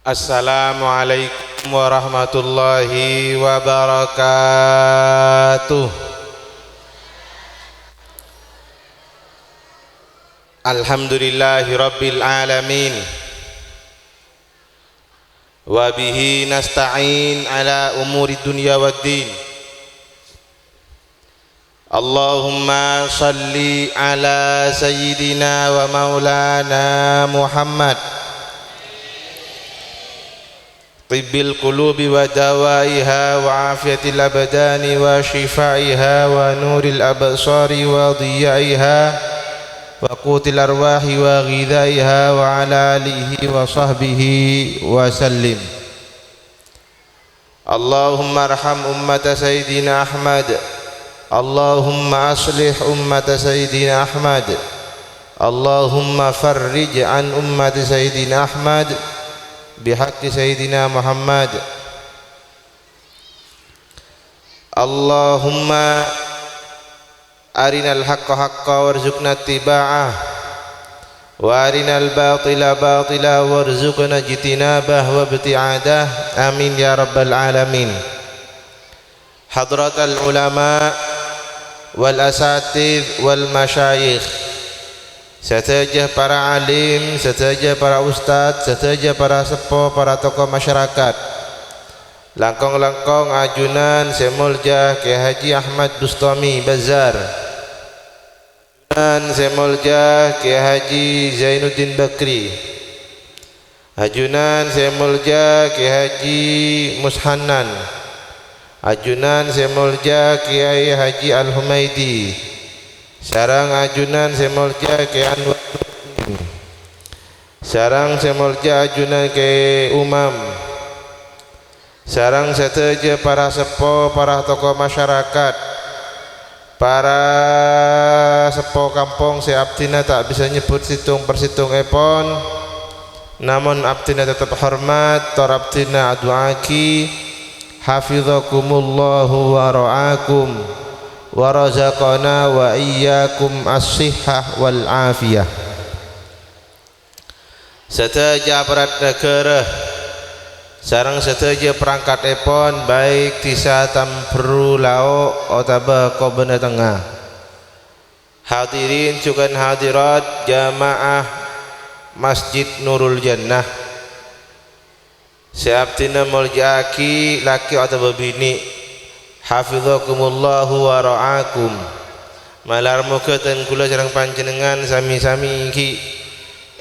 Assalamualaikum warahmatullahi wabarakatuh. Alhamdulillahi rabbil alamin. Wa bihi nasta'in ala umuri dunya waddin. Allahumma salli ala sayyidina wa maulana Muhammad tibbil qulubi wa dawaiha wa afiyatil abdani wa shifaiha wa nuril absari wa dhiyaiha wa qutil arwahi wa ghidaiha wa ala alihi wa sahbihi wa sallim. Allahumma arham ummata sayyidina Ahmad, Allahumma aslih ummata sayyidina Ahmad, Allahumma farrij an ummati sayyidina Ahmad bihaqqi sayyidina Muhammad. Allahumma arinal haqqa haqqa warzuqna ittiba'ah wa arinal batila batila warzuqna ijtinabah wa ibti'adah. Amin ya rabbal alamin. Hadratal ulama wal asatidh wal masyayikh, setajah para alim, setajah para ustadz, setajah para sepuh, para tokoh masyarakat, langkong-langkong ajunan Semulja Kiai Haji Ahmad Bustami Bazar, ajunan Semulja Kiai Haji Zainuddin Bakri, ajunan Semulja Kiai Haji Mushanan, ajunan Semulja Kiai Haji Al-Humaidi, sarang ajunan Semulja Kiai Anwar, sarang Semulja ajunan Kiai Umam, sarang seteja para sepuh, para tokoh masyarakat, para sepuh kampung seabdina tak bisa nyebut situng persitung epon, namun abdina tetap hormat, tor abdina adu'aki hafizakumullahu wa ra'akum wa razaqana wa iyyakum as-sihhah wal afiyah. Seteja aparat negara, sarang seteja perangkat epon baik tisa Tambru Lao otaba Kobena Tengah, hadirin cukan hadirat jamaah Masjid Nurul Jannah, seabdina muljaki laki atau bini, hafizakumullahu wa ra'akum. Malar muka dan kula sareng panjenengan sami-sami iki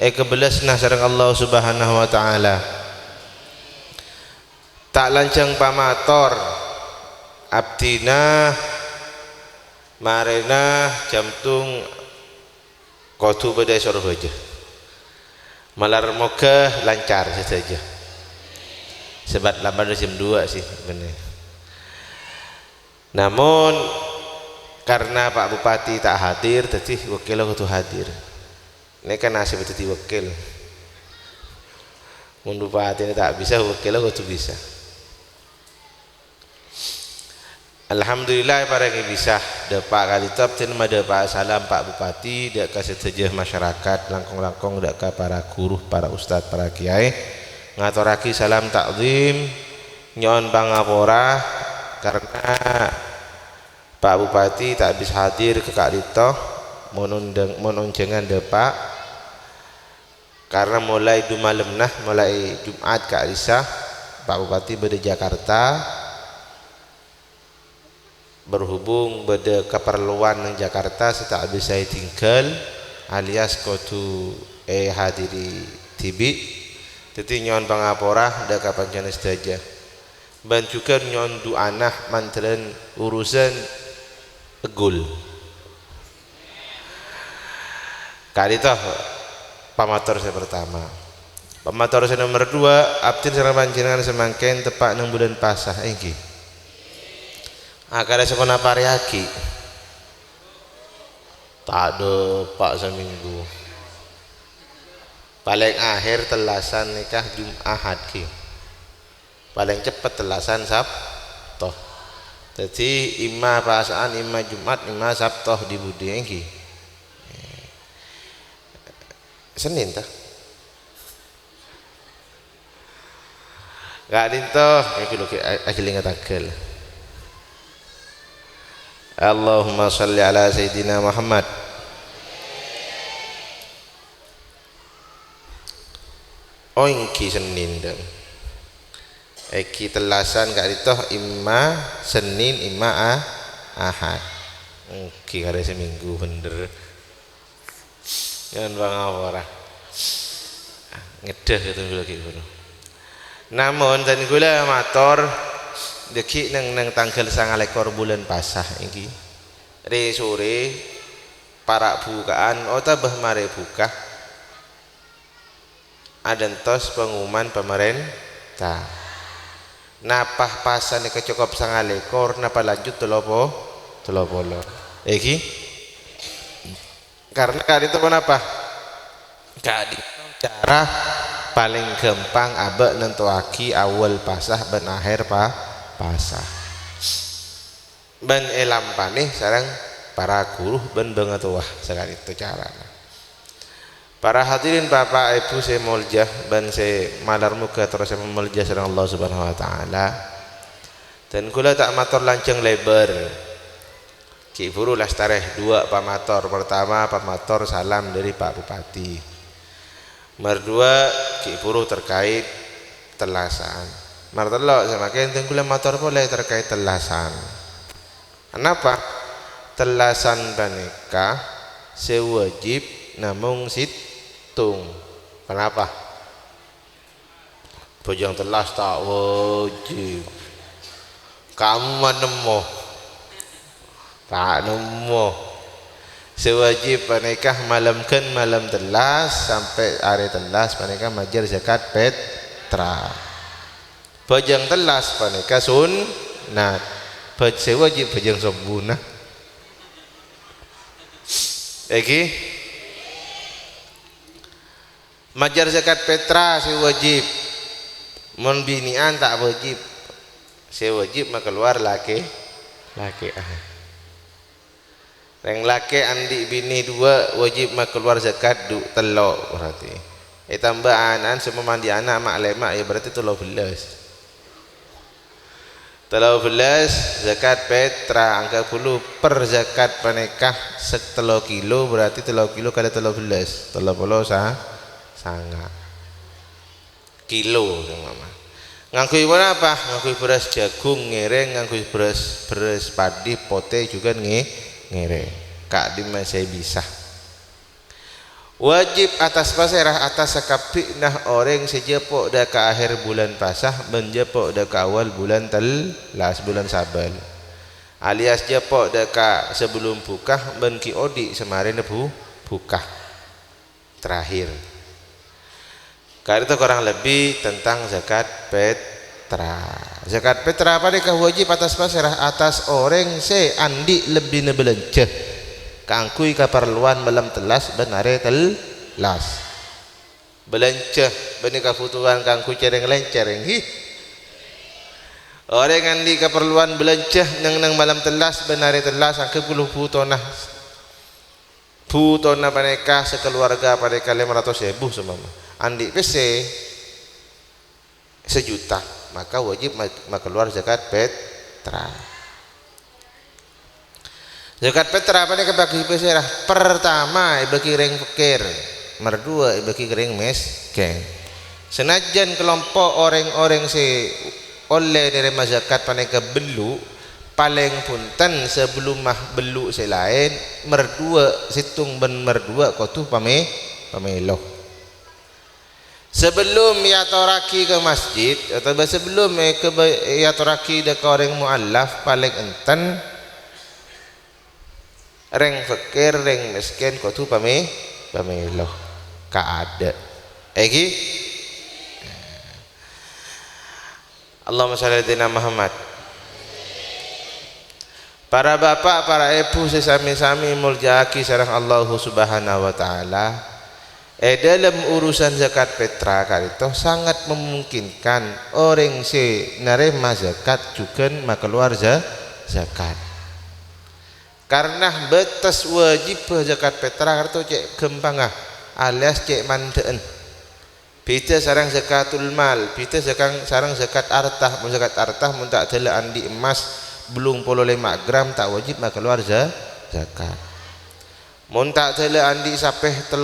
kebelasna sareng Allah Subhanahu wa taala. Tak lancang pamator abdina marena jamtung kotu badai Surabaya. Malar moga lancar saja. Sebab lambat jam 2 sih benar. Namun karena Pak Bupati tak hadir, jadi wakil kudu hadir. Ini kan nasib jadi wakil. Mun Bupati ini tak bisa, wakil kudu bisa. Alhamdulillah para yang bisa Pak Kalitop dan Pak salam Pak Bupati, dak kasih sejah masyarakat langkong-langkong, dak ka para guru, para ustadz, para kiai ngaturaki salam takzim nyon pangapora karena Pak Bupati tak bisa hadir ke Kalitop menunjangan Pak karena mulai malam mulai Jumat Kak Alisa Pak Bupati berada Jakarta. Berhubung pada keperluan di Jakarta saya tak bisa tinggal alias kudu hadiri tibi, jadi nyon pangapora dak kapan jenis saja ban juga nyon duanah mantelan urusan egul kali toh pamator saya pertama. Pamator saya nomor 2 abdin sareng panjenengan semangken tepak 6 bulan pasah iki akar sekolah pariaki tak ada Pak seminggu paling akhir telasan nikah Jumat ki paling cepat telasan Sabtoh, jadi imah perasaan imah Jumat imah Sabtoh di budi ki Senin tak Gak dintoh iki lho ajeling tagel. Allahumma shalli ala sayyidina Muhammad. Oh iki Senin dong. Iki telasan gak ditoh imma Senin imma Ahad. Iki kare seminggu bener. Jangan bang ora. Ngedeh gitu lagi guru. Namun dan gula mator deki nang tanggal 29 bulan pasah iki. Re sore para bukaan tabah mare buka. Adentos pengumuman pemerintah. Napah pasane kecukup 29 napa lanjut 30. Iki karena kali itu kenapa? Kali cara paling gampang abek nentuaki awal pasah ben akhir pasah. Ben elam panih sareng para guru ben banget wah sekali itu cara. Para hadirin Bapak Ibu saya muljah ben saya malar muka terus saya muljah sareng Allah Subhanahu wa taala. Dan kula tak matur lanceng lebar. Ki buru lastareh dua pamator. Pertama pamator salam dari Pak Bupati. Merdua ki buru terkait telasan. Martelok semakin tengkula motor boleh terkait telasan. Kenapa? Telasan panika sewajib namung situng. Kenapa? Bojong telas tak wajib. Kamu nemu tak nemu sewajib panikah malamkan malam telas sampai hari telas panikah majer zakat petra. Bojong telas panikah sunnat sewajib bojong sempurna. Iki majer zakat petra sewajib mun binian tak wajib. Sewajib maka keluar laki Reng laki andi bini dua wajib mak keluar zakat telok berarti. Tambah anak semua mandi anak mak lemak ya berarti 13 zakat petra angka puluh per zakat panikah 3 kilo berarti 3 kilo kali 13 sangat kilo mama. Ngangkui apa? Ngangkui beras jagung ngereng, ngangkui beras padi pote juga ngereng. Kak di masih bisa. Wajib atas pasirah atas sekapik nah orang sejepok dah ke akhir bulan pasah menjepok dah ke awal bulan telas bulan sabal. Alias jepok dah ke sebelum buka benki odi semarin buka terakhir. Karena itu kurang lebih tentang zakat petra. Zakat petra apa dekah wajib atas pasirah atas orang se andi lebih nebelence. Kangkui keperluan malam telas benare telas. Belence benika kebutuhan kangkui cereng lencereng hi. Orang andi keperluan belence nang malam telas benare telas angke puluh putona. Putona paneka sekeluarga paneka 500.000 semua. Andi PC sejuta maka wajib keluar zakat petra. Zakat petra apa nih bagi PC lah? Pertama bagi ring fakir, merdua bagi ring miskin. Senajan kelompok orang-orang si oleh dari zakat paneka belu paling punten sebelum mah belu selain merdua situng ben merdua kau tu pamelo. Sebelum yatoraki ke masjid atau sebelum ke yatoraki dekat orang muallaf paling enten reng fakir reng miskin kau tu pamelo kaada. Egi Allahumma shalli ala Muhammad. Para bapak, para ibu sesami-sami muljaki sareng Allah Subhanahu wa taala. Dalam urusan zakat petra kali itu sangat memungkinkan orang si nerima zakat juga keluar zakat. Karena batas wajib zakat petra itu cek gempangah alias cek mandeen. Pita sarang zakatul mal, pita sarang zakat harta, mun zakat harta mun tak tela andi emas belum 5 gram tak wajib mak keluar zakat. Mun tak tela andi sapeh 30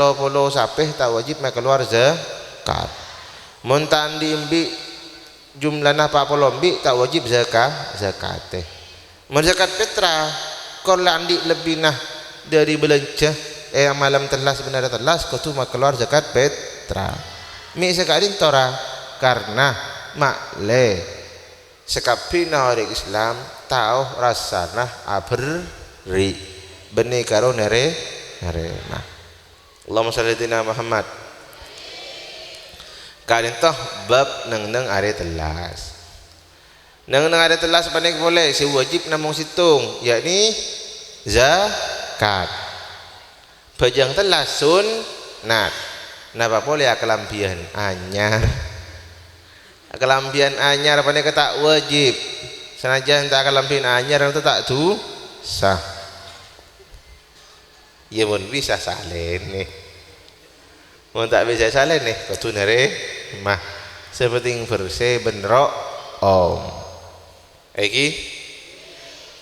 sapeh tak wajib mak keluar zakat. Mun tak andi imbi jumlahna 40 imbi tak wajib zakat teh. Mun zakat fitrah kalau andi lebih nah dari belanja malam telas benar telas kau tu mak keluar zakat fitrah. Mi sekadin tora karena mak le sekapina orang Islam tahu rasana abri benih karo nere nah Allahumma sholli ala Muhammad. Kadin toh bab neng are telas neng are telas panik boleh si wajib namung situng yakni zakat bajang telas sunat napa boleh kelampian anyar kelampian anyar panik tak wajib senajan tak kelampian anyar itu tak tu sah ya pun bisa salin nih mun tak bisa salin nih kudu nere mah sepenting bersih benrok iki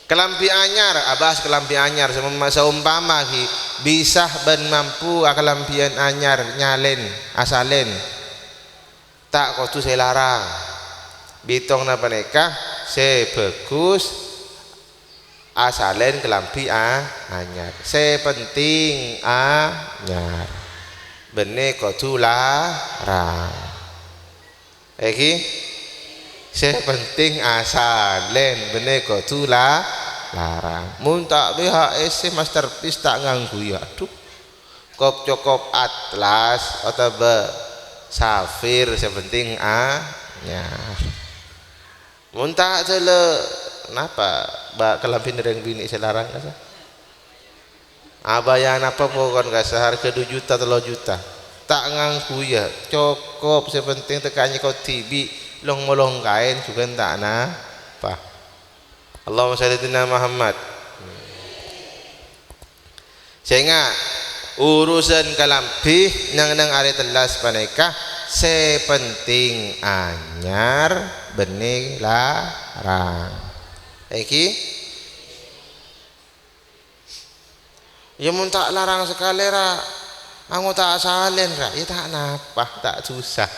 kelampi anyar abas kelampi anyar seumpama ki bisa ben mampu kelampian anyar nyalen asalen tak kudu saya larang bitong napa nikah sebagus asalen kelampi anyar sepenting anyar bene kudu larang iki sepenting asalen bene kudu larang mun tak BHS masterpiece tak nganggu ya aduh kop cokop atlas atau safir sepenting anyar mun tak jele napa bak kelampin dereng bini selarang kasa abayan apa pokon kasa harga 2 juta 3 juta tak nganggu ya cukup sepenting tekannya kau tibi long molong kain juga tak apa Allahumma sholli ala Muhammad. Sehingga urusan kalampi nang are telas panikah sepenting anyar benih larang iki ya mun tak larang sekali ra aku tak salen ra ya tak napa tak susah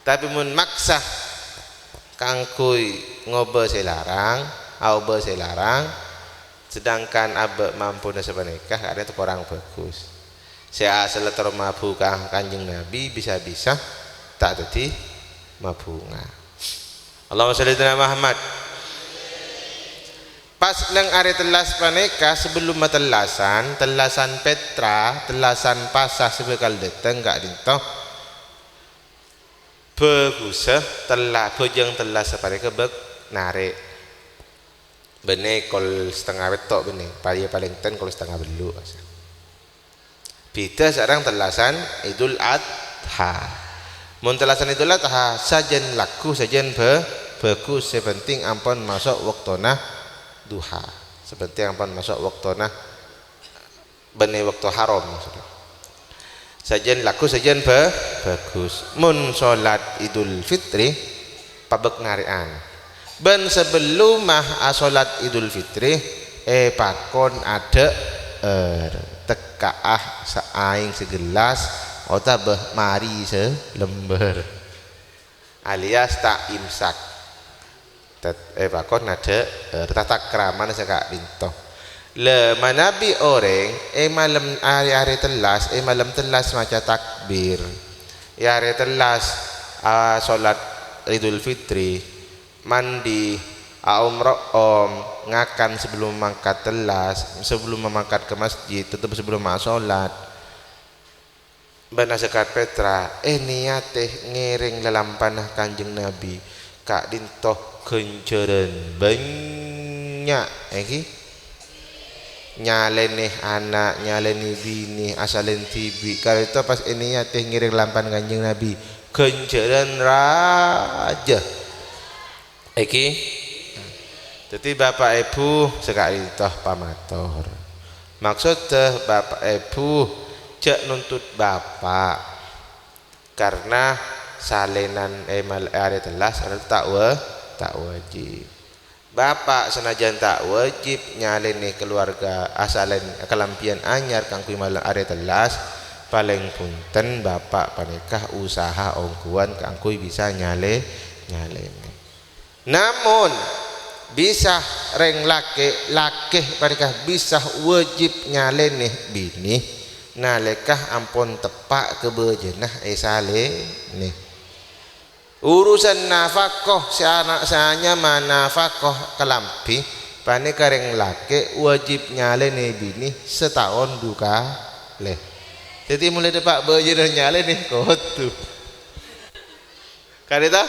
tapi mun maksa kangkui ngobe selarang au be selarang sedangkan abe mampu nasa menikah ada itu kurang bagus saya asal termabu kanjeng Nabi bisa-bisa tak jadi mabunga Allahumma sholli ala Muhammad. Pas nang are telas panika sebelum telasan petra telasan pasah sebekal dateng gak dintoh begusah telah bojang telas panika bek narik bene kol setengah betok bene paling ten kol setengah belu beda sekarang telasan Idul Adha mun telasan Idul Adha sajen laku sajen bagus sepenting ampun masuk waktuna duha sepenting ampun masuk waktuna bene waktu haram maksudnya sajen laku sajen bagus mun salat Idul Fitri pabek ngarian ben sebelum salat Idul Fitri pakon ada tekaah saing segelas atau mari selembar alias tak imsak pakon ada tata krama sekak dintoh le manabi orang malam hari telas malam telas maca takbir hari telas salat Idul Fitri mandi ngakan sebelum mangkat telas sebelum memangkat ke masjid tetap sebelum salat bana zakat petra niat ngiring lalampanah kanjeng Nabi kak dintoh kenceren banyak iki nyaleni anak nyaleni bini asalen tibi kalau itu pas niat ngiring lampan kanjeng Nabi kenceren raja iki jadi bapak ibu sekali toh pamator maksud bapak ibu cek nuntut bapak karena salenan are telas tak wajib. Bapak senajan tak wajib nyalen nih keluarga asalen kelampian anyar kang kui malang are telas, paling punten bapak panikah usaha ongkuan kang kui bisa nyalen. Namun bisa reng lake panikah bisa wajib nyalen nih bini nalekah ampun tepak kebejenah sale nih. Urusan nafkah si anak sanya manafkah kelampi pane kareng lake wajib nyalene bini setahun duka leh. Jadi mulai depak beje nyalene kotu. Kareta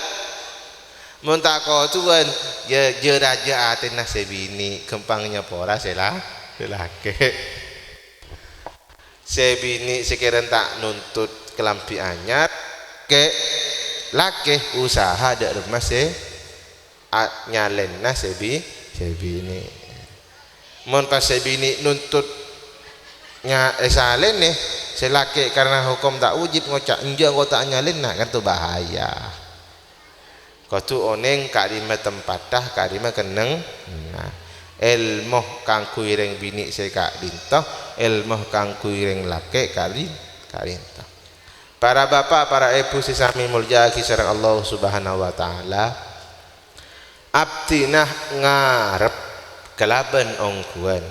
mun tak kotuan je raja atenah sebini kempangnya pora selah lake. Sebini sekeren tak nuntut kelampi anyar ke laki usaha dak rumah nyalen sebini mon pas sebini nuntut salen nih selaki karena hukum tak wajib ngocak enjak kau tak nyalen nah kan tu bahaya kau tu oneng karima tempatah karima keneng nah ilmu kang kuireng bini seka dintoh ilmu kang kuireng laki karintoh. Para bapak, para ibu sesami mulya kisah Allah Subhanahu wa taala. Abdinah ngarep kelaban ongkuan.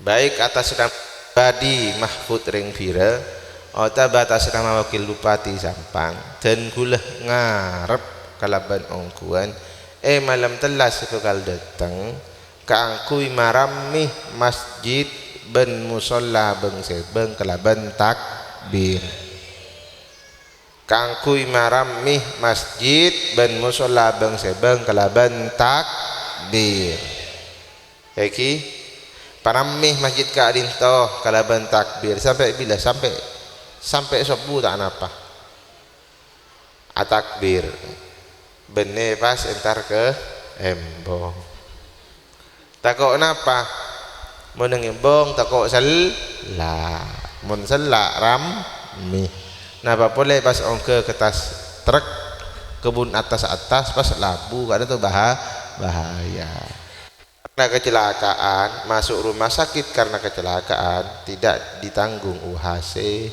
Baik atas nama Badi Mahfud ring Vira atau atas nama Wakil Bupati Sampang dan gula ngarep kelaban ongkuan malam telas sekal datang kaangkui marami masjid ben musola beng sebeng kelaban takbir. Kangkui marami masjid ben musola beng sebeng kelaban takbir. Eki paramih masjid ka adinto kelaban takbir sampai bila sampai subuh tak napa. Atakbir bene pas entar ke embong. Takok napa? Mun embong takok sela. Mun sela rami. Nah boleh pas ongke kertas truk kebun atas pas labu kadang tuh bahaya karena kecelakaan masuk rumah sakit karena kecelakaan tidak ditanggung UHC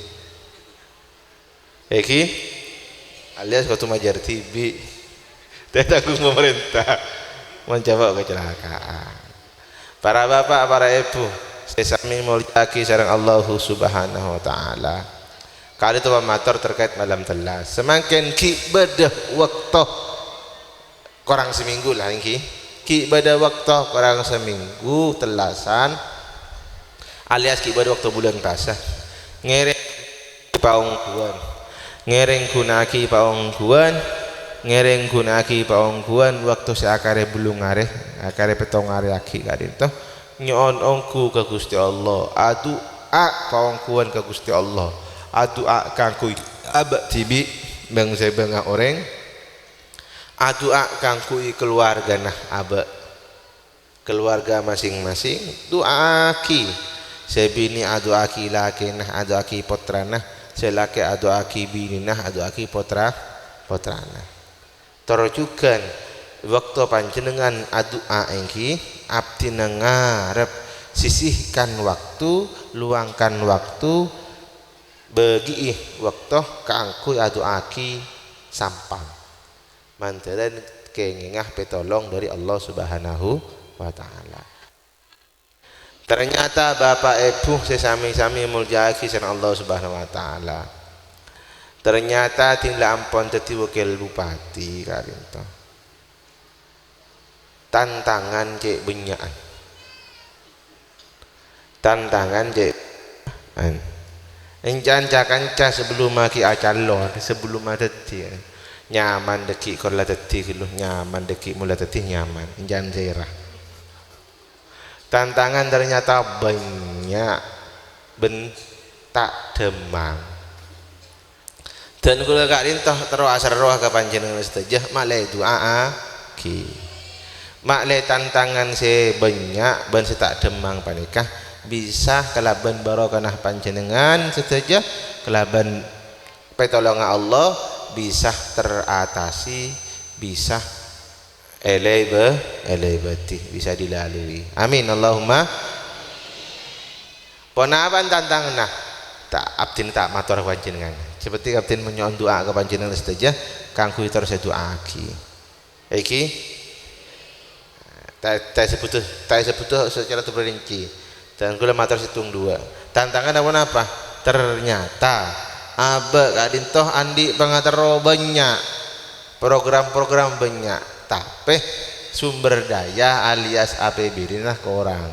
Eki alias kau majar TB tidak tanggung pemerintah mencoba kecelakaan. Para bapak para ibu sesami mulia sareng Allah Subhanahu wa taala. Kali itu matur terkait malam telas semakin ki bedah waktu kurang seminggu lah ini ki bedah waktu kurang seminggu telasan alias ki bedah waktu bulan puasa ngereng paungguan ngereng gunaki paungguan ngereng gunaki paungguan waktu seakare belum ngare akare petong ngare aki kadin toh nyon ongku ke Gusti Allah adu paungguan ke Gusti Allah adu kangkui abak tibi bang saya bangga orang adu kangkui keluarga nah abak keluarga masing-masing doa aki sebini adu aki laki nah adu aki potra nah selaki adu aki bini nah adu aki potra nah terujukan waktu panjenengan adu engki abdi ngarep sisihkan waktu luangkan waktu bagi waktu kaangkui adu aki sampang mantelan kengingah petolong dari Allah Subhanahu wa taala. Ternyata bapak ibu sesami-sami mulya kisan Allah Subhanahu wa taala. Ternyata tinggal ampun dadi wakil bupati karinto. Tantangan cek benyaan. Tantangan cek enjan kanca sebelum maki acalon sebelum ada dia nyaman deki kola teti kilu nyaman deki mula teti nyaman enjan zera tantangan ternyata banyak ben tak demang dan kula kak rintoh terus asar roh ke panjenengan setajah maklai doa ki maklai tantangan se banyak ben se tak demang panikah bisa kelaban barokanah panjenengan setuju kelaban pertolongan Allah bisa teratasi, bisa elebeti, bisa dilalui. Amin Allahumma. Ponapan tantang nah tak abdin tak matur panjenengan. Seperti abdin menyoon doa ke panjenengan saja kanggo terus doa aki. Iki tak sebut secara terperinci. Dan kula matur situng dua. Tantangan apa? Ternyata abe kadin toh andi pangatero banyak program-program banyak tapi sumber daya alias APBD nah ke orang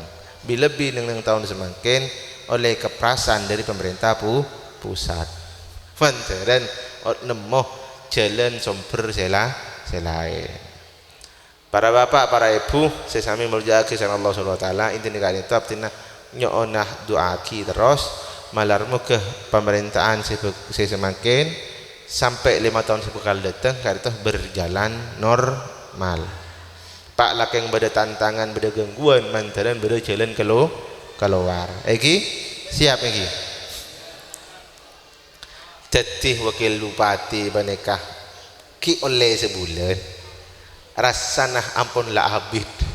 lebih neng tahun semakin oleh keprasan dari pemerintah pusat dan nemu jalan sumber selain para bapak para ibu sesami meluja kisah Allah SWT intinya kali itu artinya nyonah doaki terus malarmu ke pemerintahan semakin sampai 5 tahun sebekal datang kali itu berjalan normal. Pak lakeng beda tantangan beda gangguan mantaran beda jalan keluar. Eki siap eki. Jadi wakil bupati banekah ki oleh sebulan rasanah ampun lah habis.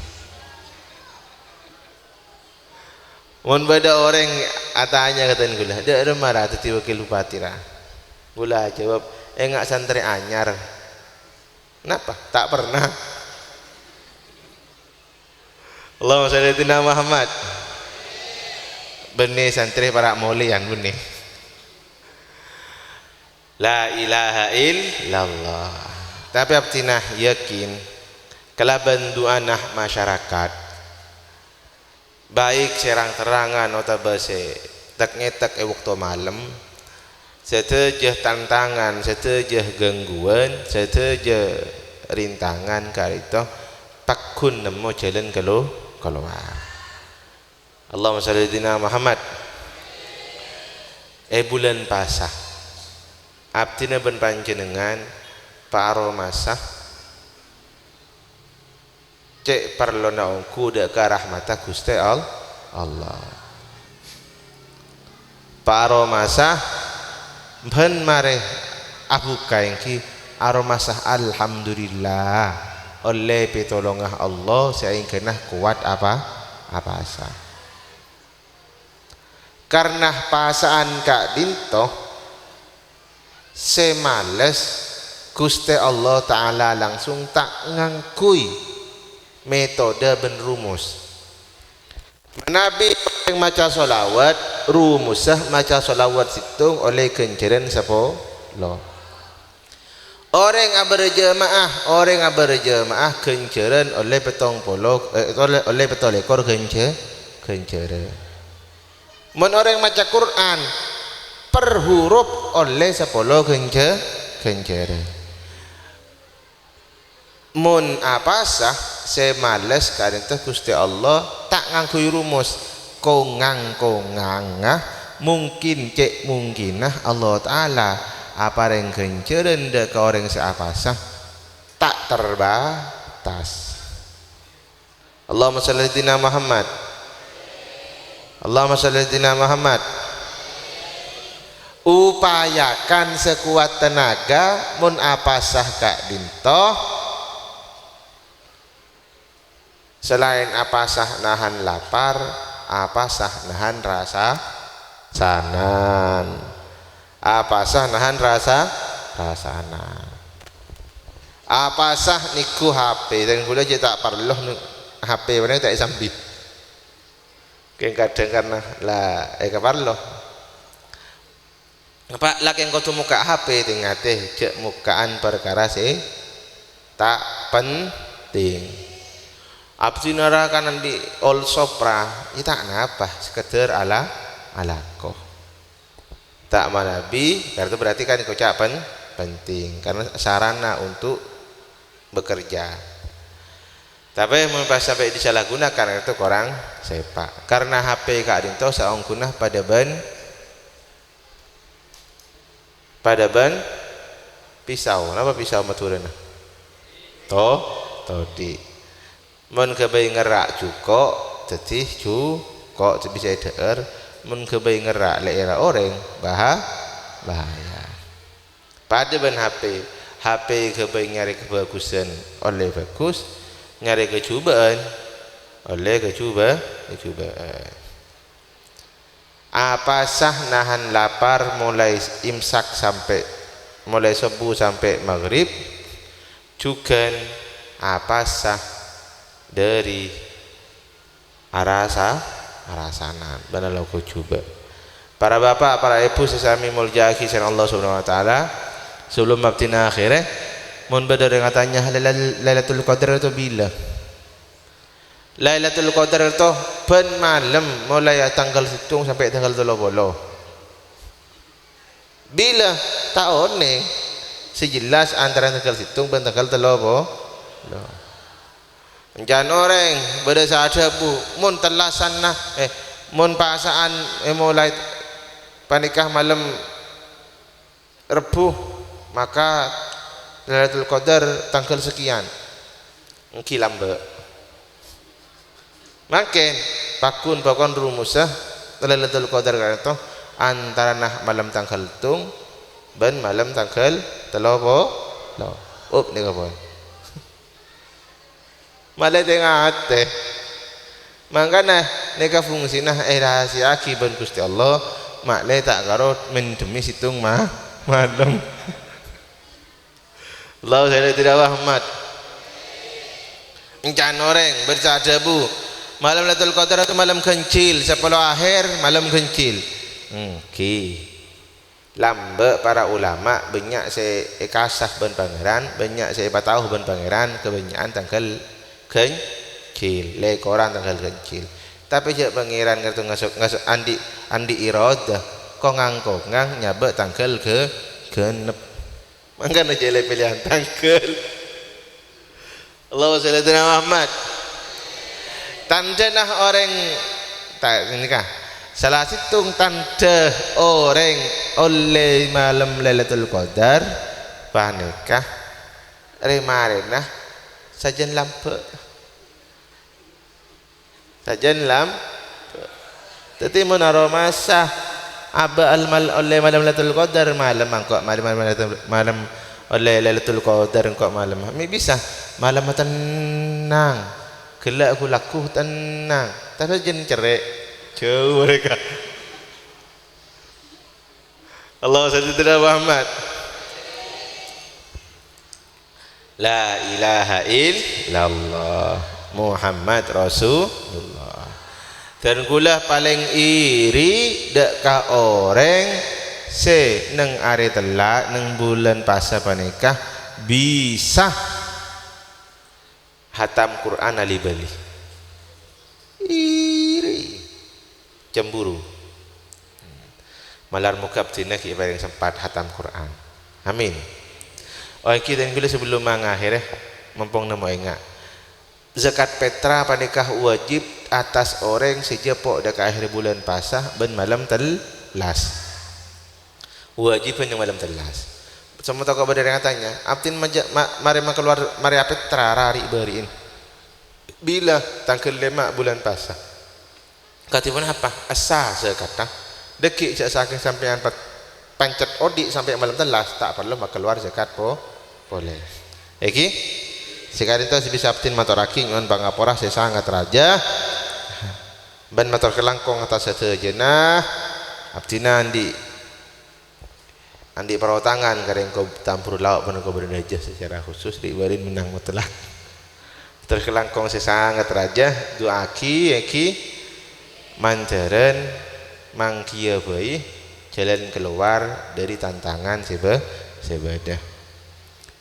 Mun beda orang atanya katain gula, dia ada marah tadi wakil bupati lah. Gula jawab, enggak santri anyar. Kenapa? Tak pernah. Allahumma sholli ala Muhammad. Benih santri para maulian benih. La ilaha illallah. Tapi abtinah yakin kalaban duanah masyarakat baik serang terangan atau base tak ngetak waktu malam setejah tantangan setejah gangguan setejah rintangan kali itu pakun nemu jalan keluar. Allahumma sholli ala Muhammad. Bulan pasah abdina ben panjenengan paro masah cek perlona ongku dek ke rahmata Gusti Allah paro masah ben mare abu kaingki aromasah alhamdulillah oleh pitolongah Allah sehingga kuat apa asa karena pasaan kak dinto semales Gusti Allah Ta'ala langsung tak ngangkui metode ben rumus Nabi yang maca solawat rumusah maca solawat situng oleh kenceran sapo lo orang yang berjemaah kenceran oleh petong polok oleh petolekor kenceran mun orang maca Quran per huruf oleh sepolo kenceran mun apa sah semales kadang Gusti Allah tak ngangkui rumus kongang mungkin cek mungkinah Allah Ta'ala apa yang kenceran dek orang seapa sah tak terbatas. Allahumma sholli ala Muhammad. Allahumma sholli ala Muhammad. Upayakan sekuat tenaga mun apa sah kak dintoh selain apa sah nahan lapar apa sah nahan rasa sanan apa sah nahan rasanan apa sah niku HP dan gula je tak perlu HP mana tak sambil kadang karena lah kaparlo apa lagi yang kau muka HP tingate cek mukaan perkara sih tak penting abdi narakan di all sopra itu tak apa sekedar alakoh tak manabi karena berarti kan ucapan penting karena sarana untuk bekerja tapi pas sampai disalahgunakan itu kurang sepak karena HP kak dinto saong gunah pada ban pisau kenapa pisau maturana todi mun kebai ngerak cuko jadi cuko bisa deer mun kebai ngerak leera orang bahaya pada ban HP ke nyari kebagusan oleh bagus, nyari kecubaan oleh kecubaan. Apa sah nahan lapar mulai imsak sampai mulai subuh sampai maghrib? Juga apa sah dari arasanan banalau kau coba. Para bapak, para ibu sesami mulia kisah Allah Subhanahu wa taala, sebelum mabtina akhir mun badar katanya Lailatul Qadar itu bila? Lailatul Qadar itu ben malam mulai tanggal 7 sampai tanggal 30. Bila tahun ni sejelas antara tanggal 7 dan tanggal 30. Jangan orang pada saat bu mun telasan nah mun pasaan mulai panikah malam Rebu maka Lailatul Qadar tanggal sekian engki lambe makin pakun rumusah Lailatul Qadar itu antara nah malam tanggal tung dan malam tanggal 30 ni kapan malah tengah hati makanya neka fungsi nah rahasia akibat Gusti Allah maklum tak karo mendemi situng malam Allah saya tidak rahmat encan orang bercada bu malam Lailatul Qadar itu malam kencil 10 akhir malam kencil lambe para ulama banyak saya kasah ban pangeran banyak saya batauh ban pangeran kebanyakan tanggal kencil lekoran tanggal kencil tapi jak pangeran ngerti ngasuk andi iradah kok ngang nyabe tanggal genep mangkana jele pilihan tanggal Allah sallallahu Muhammad tanda nah orang tak ini kah salah situng tanda orang oleh malam Lailatul Qadar panikah remarena sajen lampu tetapi menaro masa aba almal oleh malam Lailatul Qadar malam angkok malam oleh Lailatul Qadar angkok malam mi bisa malam tenang gelak aku laku tenang tapi jen cerai jauh mereka Allah sallallahu Muhammad la ilaha illallah Muhammad Rasulullah dan kula paling iri dekkah orang se neng are telak neng bulan puasa panikah bisa hatam Quran ali bali iri cemburu malar mukab tina ki bareng sempat hatam Quran amin kita gula sebelum mengakhir mumpung nemu ingat zakat petra panikah wajib atas orang sejepok dak akhir bulan puasa ben malam telas wajib ben malam telas semua tahu kabar yang katanya abtin mari keluar mari petra rari beriin bila tanggal 5 bulan puasa katipan apa asa sekata dekik saking sampean pancet odik sampai malam telas tak perlu keluar zakat boleh iki sekarang itu bisa abtin maturaki nyon pangapora saya sangat raja ban matur kelangkong atas sejenah abtina andi perotangan kareng kau tampur lauk pun kau bernajah secara khusus dibarin menang mutlak terkelangkong saya sangat raja doaki eki manjaran mangkia bayi jalan keluar dari tantangan sebadah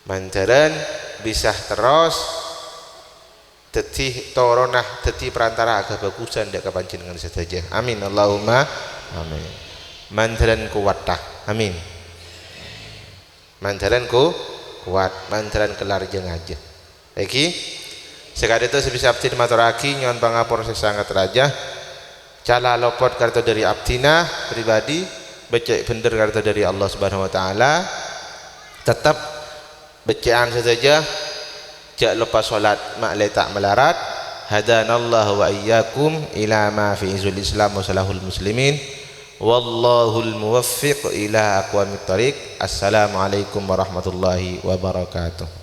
manjaran bisa terus tetih toronah tetih perantara agak bagusan dak kepancingan saja amin Allahumma amin manjaran kuwatah amin manjaran kuat manjaran kelar jeung aja iki sekali itu sebisa abdi maturaki nyon pangapur sesangat raja cala lopot kartu dari abdina pribadi becek bener kartu dari Allah Subhanahu wa taala tetap bacaan saja jak lepas solat maklai tak melarat hadanallahu wa iyyakum ila ma fi izul islam wa salahul muslimin wallahul muwaffiq ila aqwamit thariq. Assalamualaikum warahmatullahi wabarakatuh.